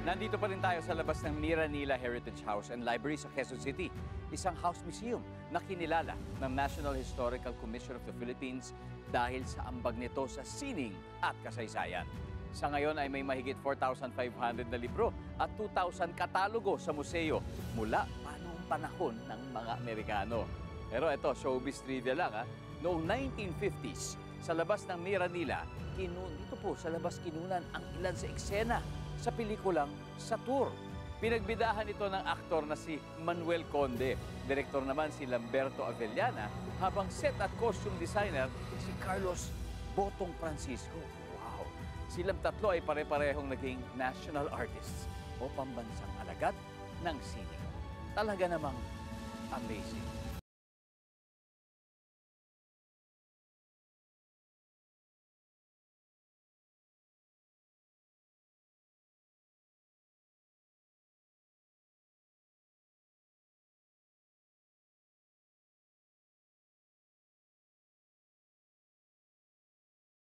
Nandito pa rin tayo sa labas ng Miranila Heritage House and Library sa Quezon City, isang house museum na kinilala ng National Historical Commission of the Philippines dahil sa ambag nito sa sining at kasaysayan. Sa ngayon ay may mahigit 4,500 na libro at 2,000 katalogo sa museo mula pa noong panahon ng mga Amerikano. Pero ito, showbiz trivia lang ha. Noong 1950s, sa labas ng Miranila, dito po sa labas kinunan ang ilan sa eksena sa pelikulang Satur. Pinagbidahan ito ng aktor na si Manuel Conde. Direktor naman si Lamberto Avellana, habang set at costume designer si Carlos Botong Francisco. Wow! Silang tatlo ay pare-parehong naging national artists o pambansang alagad ng sining. Talaga namang amazing.